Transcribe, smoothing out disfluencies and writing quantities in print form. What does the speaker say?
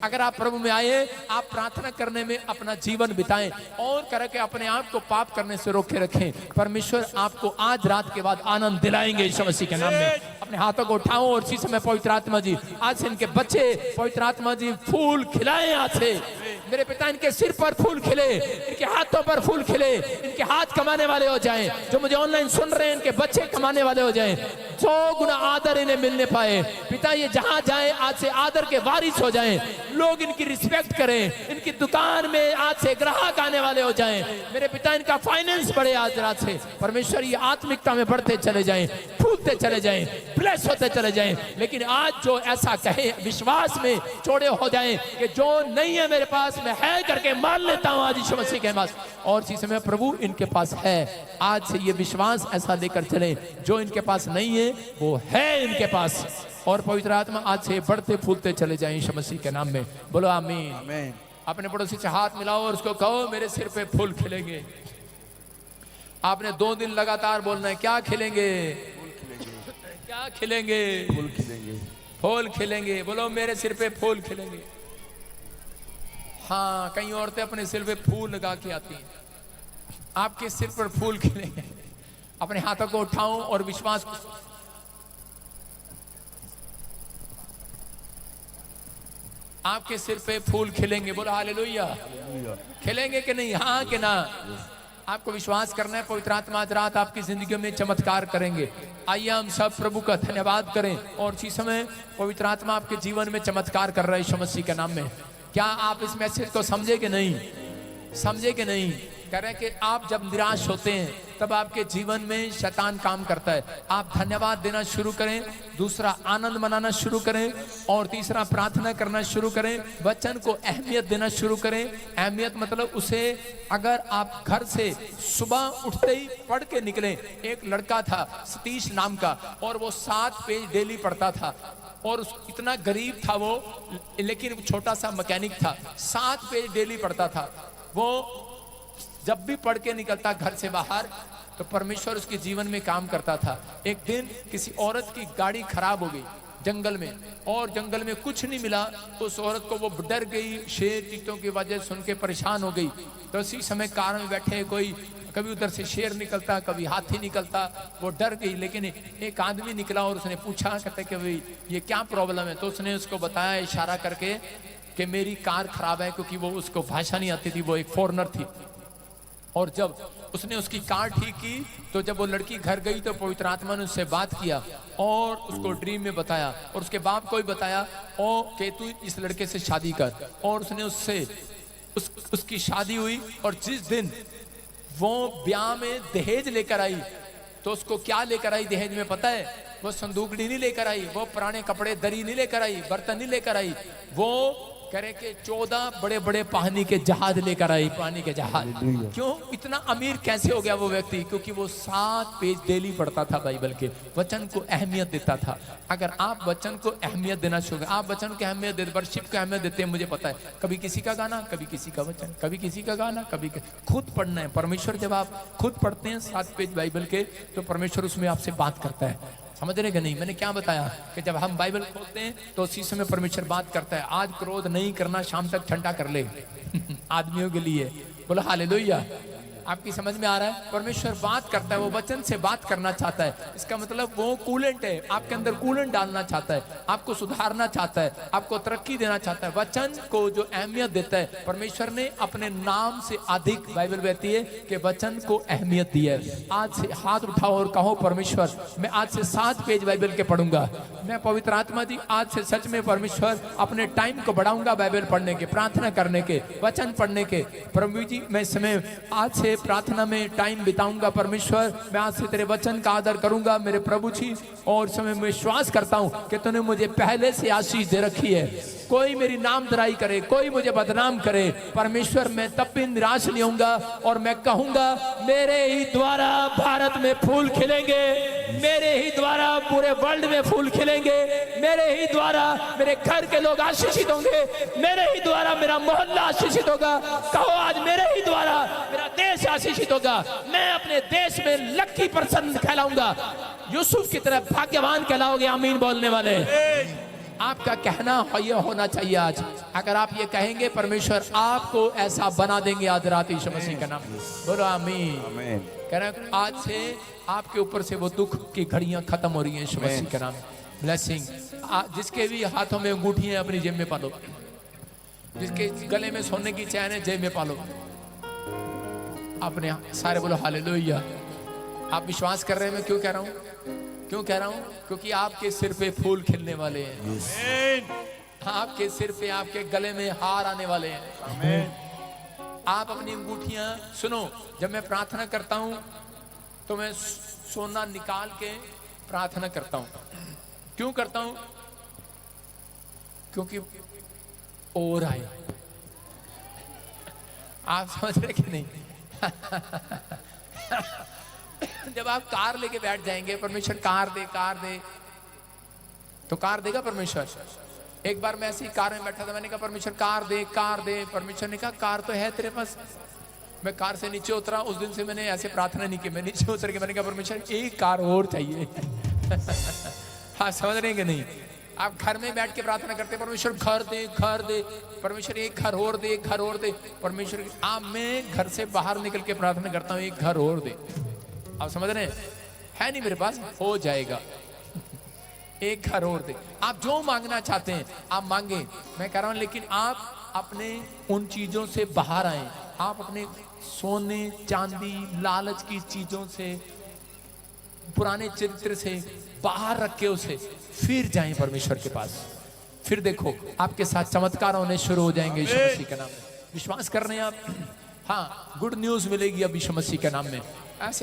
अगर आप प्रभु में आए, आप प्रार्थना करने में अपना जीवन बिताएं और करके अपने आप को पाप करने से रोके रखें। परमेश्वर आपको आज रात के बाद आनंद दिलाएंगे यीशु मसीह के नाम में। अपने हाथों को उठाओ और इसी समय पवित्र आत्मा जी, आज से इनके बच्चे पवित्र आत्मा जी फूल खिलाएं। आज से मेरे पिता इनके सिर पर फूल खिले, इनके हाथों पर फूल खिले, इनके हाथ कमाने वाले हो जाएं। जो मुझे ऑनलाइन सुन रहे हैं, इनके बच्चे कमाने वाले हो जाएं। 100 गुना आदर इन्हें मिलने पाए। पिता ये जहां जाए आज से आदर के वारिस हो जाएं। लोग इनकी रिस्पेक्ट करें। इनकी दुकान में आज से ग्राहक आने वाले हो जाएं। मेरे पिता इनका फाइनेंस बढ़े आज रात से। परमेश्वर ये आत्मिकता में बढ़ते चले जाएं, फूलते चले जाएं, ब्लेस होते चले जाएं। लेकिन आज जो ऐसा कहे, विश्वास में चौड़े हो जाएं कि जो नहीं है मेरे पास मैं है करके मान लेता हूं आज यीशु मसीह के पास। और इसी समय प्रभु इनके पास है। आज से ये विश्वास ऐसा लेकर चले, जो इनके पास नहीं है वो है इनके पास। और पवित्र आत्मा आज से बढ़ते फूलते चले जाएं यीशु मसीह के नाम में। बोलो आमीन। आमीन। अपने पड़ोसी से हाथ मिलाओ और उसको कहो मेरे सिर पे फूल खिलेंगे। आपने 2 दिन लगातार बोलना है, क्या खिलेंगे? क्या खिलेंगे? फूल खिलेंगे। फूल खिलेंगे। बोलो मेरे सिर पे फूल खिलेंगे। हाँ, कई औरतें अपने सिर पे फूल लगा के आती हैं। आपके सिर पर फूल खिलेंगे। अपने हाथों को उठाओ और विश्वास, आपके सिर पे फूल खिलेंगे। बोलो हालेलुया। खिलेंगे कि नहीं? हाँ कि ना? आपको विश्वास करना है। पवित्र आत्मा आज रात आपकी जिंदगी में चमत्कार करेंगे। आइए हम सब प्रभु का धन्यवाद करें। और इसी समय पवित्र आत्मा आपके जीवन में चमत्कार कर रहा है यीशु मसीह के नाम में। क्या आप इस मैसेज को समझे कि नहीं? समझे कि नहीं? कह रहे हैं कि आप जब निराश होते हैं तब आपके जीवन में शैतान काम करता है। आप धन्यवाद देना शुरू करें, दूसरा आनंद मनाना शुरू करें, और तीसरा प्रार्थना करना शुरू करें। वचन को अहमियत देना शुरू करें। अहमियत मतलब उसे, अगर आप घर से सुबह उठते ही पढ़ के निकलें। एक लड़का था सतीश नाम का, और वो 7 पेज डेली पढ़ता था। और इतना गरीब था वो, लेकिन छोटा सा मैकेनिक था। 7 पेज डेली पढ़ता था। वो जब भी पढ़ के निकलता घर से बाहर तो परमेश्वर उसके जीवन में काम करता था। एक दिन किसी औरत की गाड़ी खराब हो गई जंगल में, और जंगल में कुछ नहीं मिला। उस औरत को वो डर गई, शेर चीतों की वजह सुन के परेशान हो गई। तो उसी समय कार में बैठे, कोई कभी उधर से शेर निकलता, कभी हाथी निकलता, वो डर गई। लेकिन एक आदमी निकला और उसने पूछा, कहते कि भाई ये क्या प्रॉब्लम है? तो उसने उसको बताया इशारा करके कि मेरी कार खराब है, क्योंकि वो उसको भाषा नहीं आती थी, वो एक फॉरेनर थी। और जब उसने उसकी कार ठीक की तो जब वो लड़की घर गई तो पवित्र आत्मा ने उससे बात किया और उसको ड्रीम में बताया, और उसके बाप को भी बताया और कि तू इस लड़के से शादी कर। और उसने उससे उसकी शादी हुई। और जिस दिन वो ब्याह में दहेज लेकर आई, तो उसको क्या लेकर आई दहेज में पता है? वो संदूकड़ी नहीं लेकर आई, वो पुराने कपड़े दरी नहीं लेकर आई, बर्तन नहीं लेकर आई। वो करे कि 14 बड़े बड़े पानी के जहाज लेकर आई। पानी के जहाज। क्यों? इतना अमीर कैसे हो गया वो व्यक्ति? क्योंकि वो 7 पेज डेली पढ़ता था बाइबल के, वचन को अहमियत देता था। अगर आप वचन को अहमियत देना शुरू करें, आप वचन को अहमियत देते, वर्शिप को अहमियत देते हैं, मुझे पता है। कभी किसी का गाना, कभी किसी का वचन, कभी किसी का गाना, कभी खुद पढ़ना है। परमेश्वर जब आप खुद पढ़ते हैं 7 पेज बाइबल के, तो परमेश्वर उसमें आपसे बात करता है। समझ रहे कि नहीं? मैंने क्या बताया कि जब हम बाइबल खोलते हैं तो उसी समय परमेश्वर बात करता है। आज क्रोध नहीं करना, शाम तक ठंडा कर ले आदमियों के लिए। बोलो हालेलुया। आपकी समझ में आ रहा है? परमेश्वर बात करता है, वो वचन से बात करना चाहता है। इसका मतलब वो कूलेंट है, आपके अंदर कूलेंट डालना चाहता है, आपको सुधारना चाहता है, आपको तरक्की देना चाहता है। वचन को जो अहमियत देता है, परमेश्वर ने अपने नाम से अधिक, बाइबल कहती है कि वचन को अहमियत दी है। आज से हाथ उठाओ और कहो, परमेश्वर मैं आज से 7 पेज बाइबल के पढ़ूंगा। मैं पवित्र आत्मा जी आज से सच में परमेश्वर अपने टाइम को बढ़ाऊंगा बाइबल पढ़ने के, प्रार्थना करने के, वचन पढ़ने के। प्रभु जी मैं समय आज से प्रार्थना में टाइम बिताऊंगा। परमेश्वर मैं आज से तेरे वचन का आदर करूंगा मेरे प्रभु जी। और समय में विश्वास करता हूं कि तूने मुझे पहले से आशीष दे रखी है। कोई मेरी नामधराई करे, कोई मुझे बदनाम करे, परमेश्वर मैं तब भी निराश नहीं होऊंगा। और मैं कहूंगा मेरे ही द्वारा भारत में फूल खिलेंगे, मेरे ही द्वारा पूरे वर्ल्ड में फूल खिलेंगे, मेरे ही द्वारा मेरे घर के लोग आशीषित होंगे, मेरे ही द्वारा मेरा मोहल्ला आशीषित होगा। कहो आज मेरे ही द्वारा मेरा देश आशीषित होगा। मैं अपने देश में लकी पर्सन कहलाऊंगा। यूसुफ की तरह भाग्यवान कहलाओगे। आमीन बोलने वाले। आपका कहना ये होना चाहिए आज। अगर आप ये कहेंगे परमेश्वर आपको ऐसा बना देंगे आज रात यीशु मसीह का नाम। बोलो आमीन। कह रहे हैं आज से आपके ऊपर से वो दुख की घड़ियां खत्म हो रही हैं यीशु मसीह का नाम। ब्लेसिंग। जिसके भी हाथों में अंगूठियां अपनी जेब में पालो, जिसके गले में सोने की चैन है जेब में पालो अपने सारे। बोलो हालेलुया। आप विश्वास कर रहे हैं मैं क्यों कह रहा हूं? क्यों कह रहा हूं? क्योंकि आपके सिर पे फूल खिलने वाले हैं। आपके सिर पे, आपके गले में हार आने वाले हैं। आप अपनी अंगूठियां सुनो, जब मैं प्रार्थना करता हूं तो मैं सोना निकाल के प्रार्थना करता हूं। क्यों करता हूं? क्योंकि और आए। आप समझ रहे कि नहीं? जब आप कार लेके बैठ जाएंगे, परमेश्वर कार दे तो कार देगा परमेश्वर। एक बार मैं ऐसी कार में बैठा था, मैंने कहा परमेश्वर कार दे। परमेश्वर ने कहा कार तो है तेरे पास। मैं कार से नीचे उतरा, उस दिन से मैंने ऐसे प्रार्थना नहीं की। मैं नीचे उतर के मैंने कहा परमेश्वर एक कार और चाहिए। हाँ समझ रहे हैं कि नहीं? आप घर में बैठ के प्रार्थना करते हैं परमेश्वर घर दे, परमेश्वर एक घर और दे, परमेश्वर। आप मैं घर से बाहर निकल के प्रार्थना करता हूँ एक घर और दे। आप समझ रहे हैं? है नहीं मेरे पास, हो जाएगा। एक घर और दे। आप जो मांगना चाहते हैं आप मांगे, मैं कह रहा हूं, लेकिन आप अपने उन चीजों से बाहर आए। आप अपने सोने चांदी लालच की चीजों से, पुराने चरित्र से बाहर रख के उसे फिर जाएं परमेश्वर के पास। फिर देखो आपके साथ चमत्कार होने शुरू हो जाएंगे यीशु मसीह के नाम में। विश्वास कर रहे हैं आप? हाँ, गुड न्यूज मिलेगी अब यीशु मसीह के नाम में। ऐसे